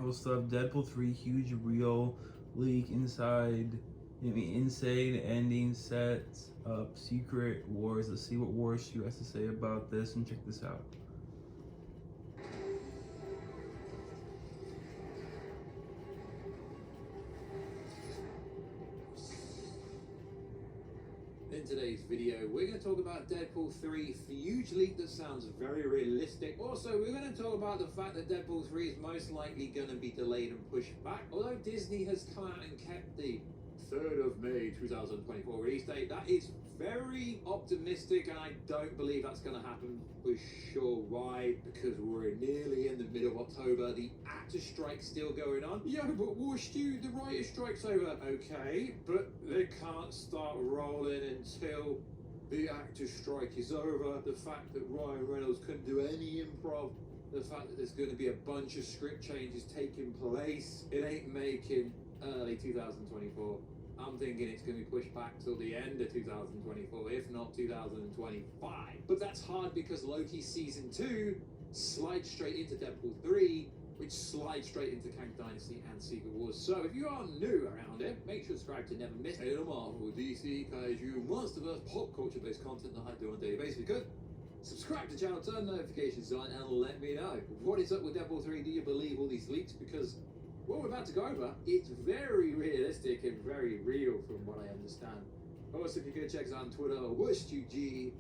Marvel stuff. Deadpool 3, huge real leak inside. Insane ending sets up Secret Wars. Let's see what Warshoe has to say about this and check this out. In today's video, we're going to talk about Deadpool 3, huge leak that sounds very realistic. Also, we're going to talk about the fact that Deadpool 3 is most likely going to be delayed and pushed back. Although Disney has come out and kept the 3rd of May 2024 release date, that is very optimistic, and I don't believe that's going to happen for sure. Why? Because we're nearly in the middle of October. The actor strike's still going on. Yeah, but Warshoe, the writer strike's over. Okay, but they can't start rolling until the actor strike is over. The fact that Ryan Reynolds couldn't do any improv, the fact that there's going to be a bunch of script changes taking place, it ain't making early 2024. I'm thinking it's going to be pushed back till the end of 2024, if not 2025. But that's hard because Loki Season 2 slides straight into Deadpool 3, which slides straight into Kang Dynasty and Secret Wars. So if you are new around here, make sure to subscribe to never miss any of the Marvel, DC, Kaiju, Monsterverse, pop culture-based content that I do on a daily basis. Because subscribe to the channel, turn notifications on, and let me know. What is up with Deadpool 3? Do you believe all these leaks? Because what we're about to go over, it's very realistic and very real from what I understand. Also, if you're going to check us out on Twitter, WarshueG.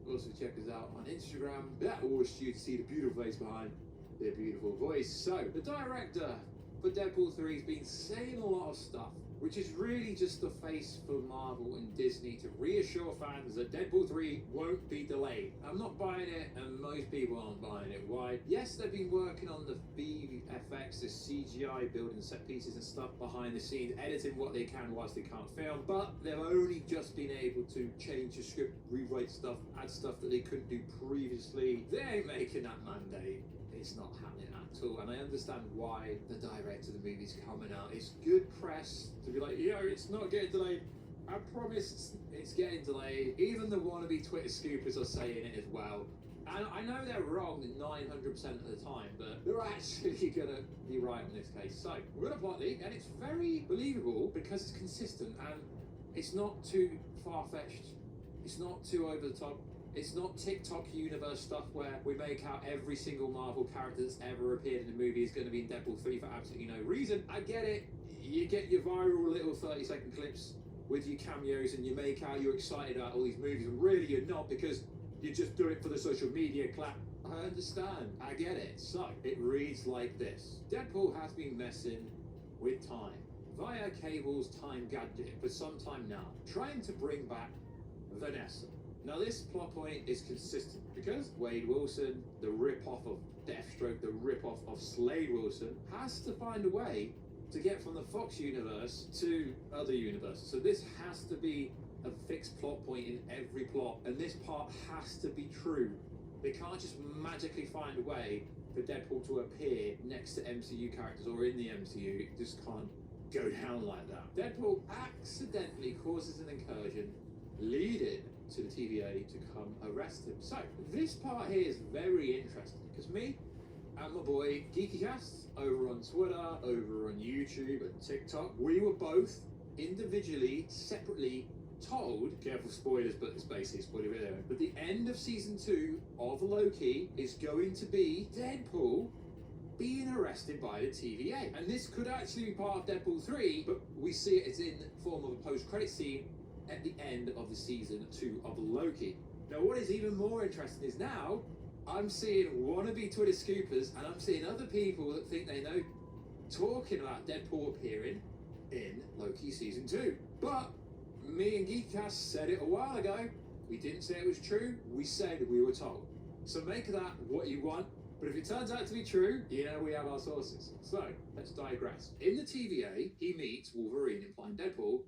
Also check us out on Instagram, that Warshoe, to see the beautiful face behind their beautiful voice. So, the director for Deadpool 3 has been saying a lot of stuff, which is really just the face for Marvel and Disney to reassure fans that Deadpool 3 won't be delayed. I'm not buying it, and most people aren't buying it. Why? Yes, they've been working on the VFX, the CGI, building set pieces and stuff behind the scenes, editing what they can whilst they can't film, but they've only just been able to change the script, rewrite stuff, add stuff that they couldn't do previously. They ain't making that mandate. It's not happening at all, and I understand why the director of the movie's coming out. It's good press to be like, yo, it's not getting delayed. I promise it's getting delayed. Even the wannabe Twitter scoopers are saying it as well. And I know they're wrong 900% of the time, but they're actually gonna be right in this case. So, we're gonna plot leak, and it's very believable because it's consistent and it's not too far-fetched. It's not too over the top. It's not TikTok universe stuff where we make out every single Marvel character that's ever appeared in a movie is going to be in Deadpool 3 for absolutely no reason. I get it. You get your viral little 30-second clips with your cameos and you make out you're excited about all these movies, and really you're not, because you just do it for the social media clap. I understand. I get it. So, it reads like this. Deadpool has been messing with time via Cable's time gadget for some time now, trying to bring back Vanessa. Now this plot point is consistent because Wade Wilson, the rip-off of Deathstroke, the rip-off of Slade Wilson, has to find a way to get from the Fox universe to other universes. So this has to be a fixed plot point in every plot, and this part has to be true. They can't just magically find a way for Deadpool to appear next to MCU characters or in the MCU. It just can't go down like that. Deadpool accidentally causes an incursion, leading to the TVA to come arrest him. So, this part here is very interesting because me and my boy GeekyCast over on Twitter, over on YouTube and TikTok, we were both individually, separately told, careful spoilers, but it's basically a spoiler video, but the end of season 2 of Loki is going to be Deadpool being arrested by the TVA. And this could actually be part of Deadpool 3, but we see it as in the form of a post-credit scene at the end of the season 2 of Loki. Now what is even more interesting is now I'm seeing wannabe Twitter scoopers and I'm seeing other people that think they know talking about Deadpool appearing in Loki season 2. But me and Geekcast said it a while ago. We didn't say it was true, we said we were told. So make of that what you want, but if it turns out to be true, you know we have our sources. So let's digress. In the TVA, he meets Wolverine, implying Deadpool,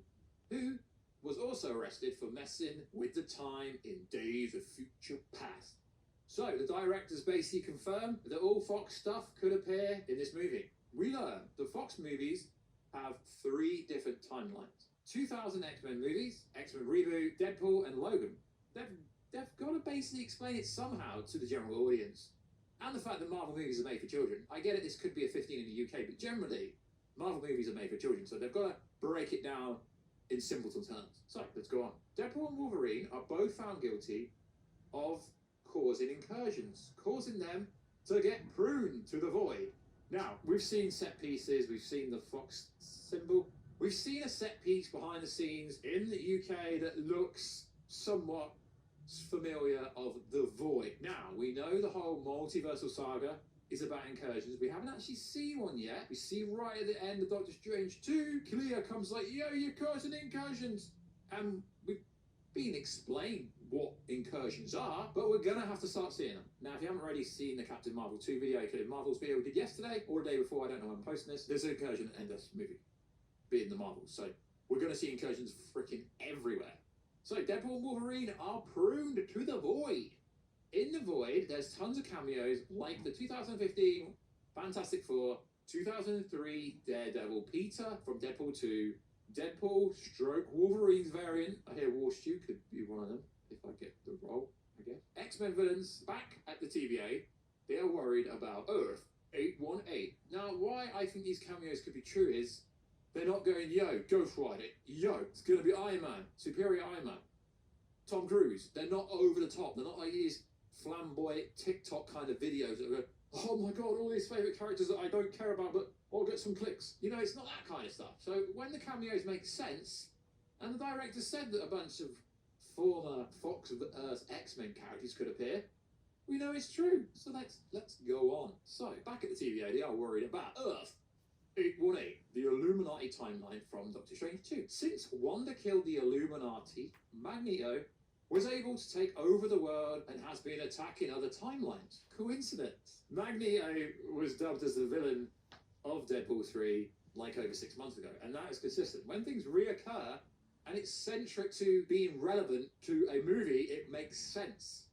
who was also arrested for messing with the time in Days of Future Past. So the directors basically confirmed that all Fox stuff could appear in this movie. We learned the Fox movies have 3 different timelines. 2000 X-Men movies, X-Men Reboot, Deadpool and Logan. They've got to basically explain it somehow to the general audience. and the fact that Marvel movies are made for children. I get it, this could be a 15 in the UK, but generally, Marvel movies are made for children, so they've got to break it down in simpleton terms. So, let's go on. Deadpool and Wolverine are both found guilty of causing incursions, causing them to get pruned to the void. Now, we've seen set pieces, we've seen the Fox symbol, we've seen a set piece behind the scenes in the UK that looks somewhat familiar of the void. Now, we know the whole multiversal saga is about incursions. We haven't actually seen one yet. We see right at the end of Doctor Strange 2, Clea comes like, yo, you're causing incursions. And we've been explained what incursions are, but we're gonna have to start seeing them. Now, if you haven't already seen the Captain Marvel 2 video, Captain Marvel's video we did yesterday, or the day before, I don't know when I'm posting this, there's an incursion at the end of this movie, being the Marvels. So we're gonna see incursions freaking everywhere. So Deadpool and Wolverine are pruned to the void. In the void, there's tons of cameos, like the 2015 Fantastic Four, 2003 Daredevil, Peter from Deadpool 2, Deadpool stroke Wolverine's variant. I hear War Stew could be one of them, if I get the role, I guess. X-Men villains back at the TVA. They are worried about Earth 818. Now, why I think these cameos could be true is they're not going, yo, Ghost Rider, yo, it's going to be Iron Man, Superior Iron Man, Tom Cruise. They're not over the top. They're not like these flamboyant TikTok kind of videos that go, oh my god, all these favourite characters that I don't care about, but I'll get some clicks. You know, it's not that kind of stuff. So when the cameos make sense, and the director said that a bunch of former Fox of the Earth X-Men characters could appear, we know it's true. So let's go on. So, back at the TVA, they are worried about Earth 818, the Illuminati timeline from Doctor Strange 2. Since Wanda killed the Illuminati, Magneto was able to take over the world and has been attacking other timelines. Coincidence? Magneto was dubbed as the villain of Deadpool 3 like over 6 months ago, and that is consistent. When things reoccur and it's centric to being relevant to a movie, it makes sense.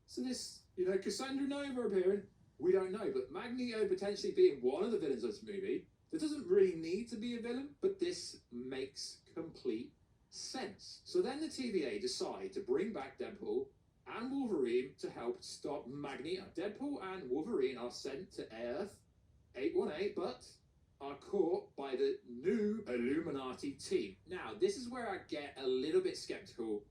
So this, you know, Cassandra Nova appearing, we don't know, but Magneto potentially being one of the villains of this movie, there doesn't really need to be a villain, but this makes complete sense. So then the TVA decide to bring back Deadpool and Wolverine to help stop Magneto. Deadpool and Wolverine are sent to Earth 818, but are caught by the new Illuminati team. Now, this is where I get a little bit skeptical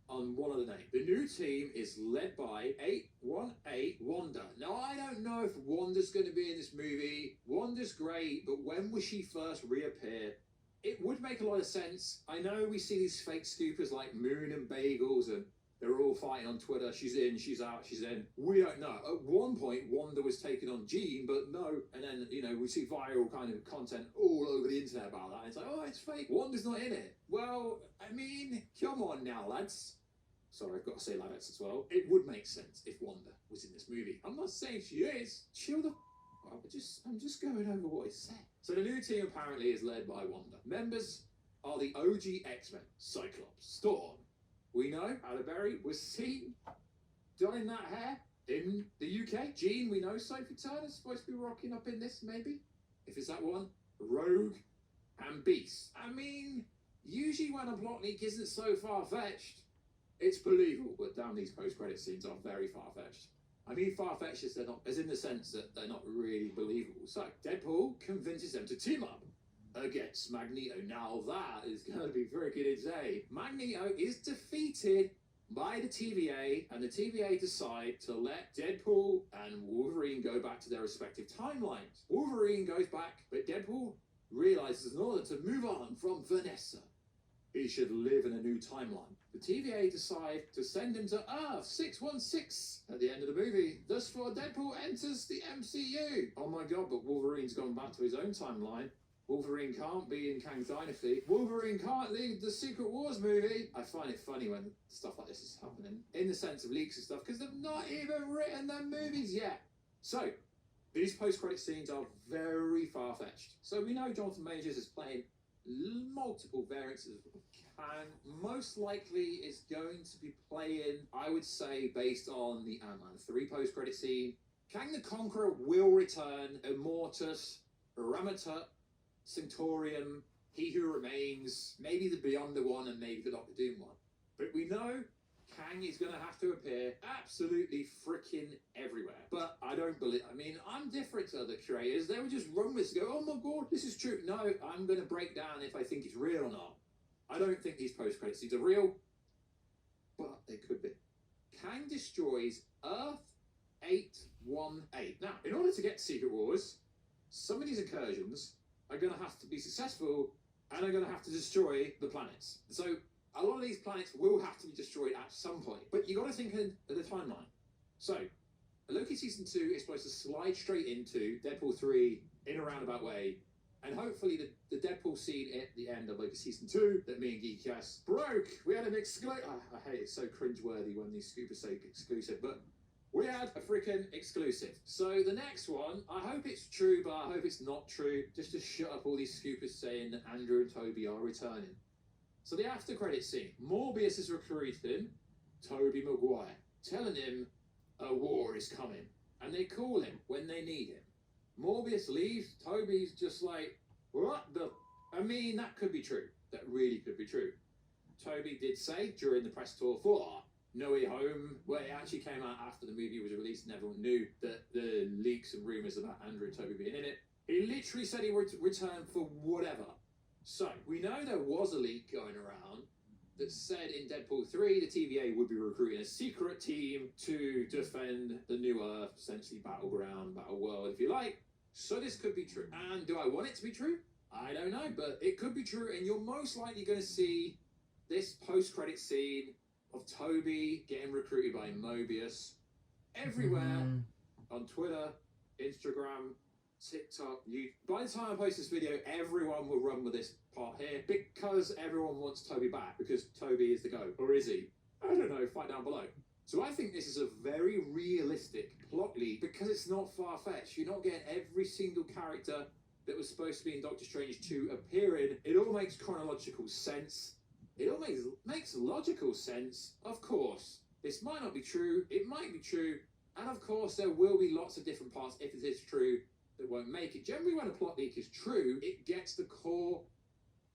on one of the names. The new team is led by 818 Wanda. Now, I don't know if Wanda's going to be in this movie. Wanda's great, but when will she first reappear? It would make a lot of sense. I know we see these fake scoopers like Moon and Bagels, and they're all fighting on Twitter. She's in, she's out, she's in. We don't know. At one point, Wanda was taking on Jean, but no. And then, you know, we see viral kind of content all over the internet about that. And it's like, oh, it's fake. Wanda's not in it. Well, I mean, come on now, lads. Sorry, I've got to say lads as well. It would make sense if Wanda was in this movie. I'm not saying she is. Chill the out. I'm just going over what is said. So the new team apparently is led by Wanda. Members are the OG X-Men, Cyclops, Storm. We know Halle Berry was seen dyeing that hair in the UK. Jean, we know Sophie Turner's supposed to be rocking up in this, maybe. If it's that one. Rogue and Beast. I mean, usually when a plot leak isn't so far-fetched, it's believable, but damn, these post-credit scenes are very far-fetched. I mean far-fetched as they're not, as in the sense that they're not really believable. So, Deadpool convinces them to team up against Magneto. Now that is going to be freaking insane. Magneto is defeated by the TVA, and the TVA decide to let Deadpool and Wolverine go back to their respective timelines. Wolverine goes back, but Deadpool realizes in order to move on from Vanessa, he should live in a new timeline. The TVA decide to send him to Earth 616 at the end of the movie. Thus far, Deadpool enters the MCU. Oh my god, but Wolverine's gone back to his own timeline. Wolverine can't be in Kang's Dynasty. Wolverine can't leave the Secret Wars movie. I find it funny when stuff like this is happening, in the sense of leaks and stuff, because they've not even written their movies yet. So, these post-credit scenes are very far-fetched. So we know Jonathan Majors is playing multiple variants of Kang. Most likely is going to be playing, I would say, based on the Ant-Man 3 post-credit scene. Kang the Conqueror will return. Immortus, Ramatut, Centurion, He Who Remains, maybe the Beyonder one, and maybe the Doctor Doom one. But we know Kang is going to have to appear absolutely freaking everywhere. But I don't believe, I mean, I'm different to other creators. They would just run with this, go, oh my god, this is true. No, I'm going to break down if I think it's real or not. I don't think these post-credit scenes are real, but they could be. Kang destroys Earth 818. Now, in order to get to Secret Wars, some of these incursions are going to have to be successful and are going to have to destroy the planets. So a lot of these planets will have to be destroyed at some point, but you got to think of the timeline. So Loki Season 2 is supposed to slide straight into Deadpool 3 in a roundabout way, and hopefully the Deadpool scene at the end of Loki Season 2 that me and Geekycast broke. We had an exclusive. I hate it, so cringeworthy when these scoopers say exclusive, but we had a freaking exclusive. So the next one, I hope it's true, but I hope it's not true, just to shut up all these scoopers saying that Andrew and Toby are returning. So the after credit scene, Morbius has recruited him, Toby Maguire, telling him a war is coming, and they call him when they need him. Morbius leaves, Toby's just like, what the? I mean, that could be true. That really could be true. Toby did say during the press tour for No Way Home, where it actually came out after the movie was released and everyone knew that the leaks and rumours about Andrew and Toby being in it, he literally said he would return for whatever. So, we know there was a leak going around that said in Deadpool 3 the TVA would be recruiting a secret team to defend the new Earth, essentially battleground, battle world, if you like. So this could be true. And do I want it to be true? I don't know, but it could be true, and you're most likely going to see this post-credit scene of Toby getting recruited by Mobius everywhere on Twitter, Instagram, TikTok, YouTube. By the time I post this video, everyone will run with this part here because everyone wants Toby back, because Toby is the GOAT. Or is he? I don't know, fight down below. So I think this is a very realistic plot lead because it's not far-fetched. You're not getting every single character that was supposed to be in Doctor Strange 2 appearing. It all makes chronological sense. It all makes logical sense. Of course, this might not be true. It might be true. And of course, there will be lots of different parts, if it is true, that won't make it. Generally, when a plot leak is true, it gets the core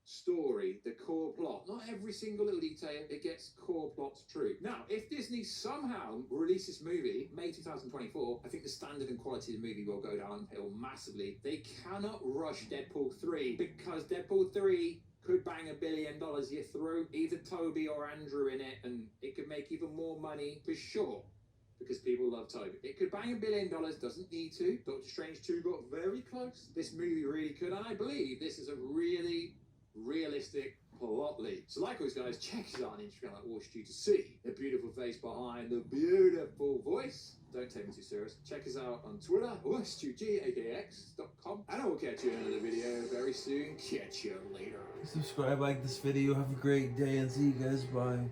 story, the core plot. Not every single little detail, it gets core plots true. Now, if Disney somehow releases this movie, May 2024, I think the standard and quality of the movie will go downhill massively. They cannot rush Deadpool 3 because Deadpool 3 could bang $1 billion you through either Toby or Andrew in it, and it could make even more money for sure. Because people love Toby. It could bang $1 billion, doesn't need to. Doctor Strange 2 got very close. This movie really could, and I believe this is a really realistic plot lead. So like always guys, check us out on Instagram at WatchDue to see the beautiful face behind the beautiful voice. Don't take me too serious. Check us out on Twitter, WatchDueGAKX.com, and I will catch you in another video very soon. Catch you later. Subscribe, like this video, have a great day, and see you guys, bye.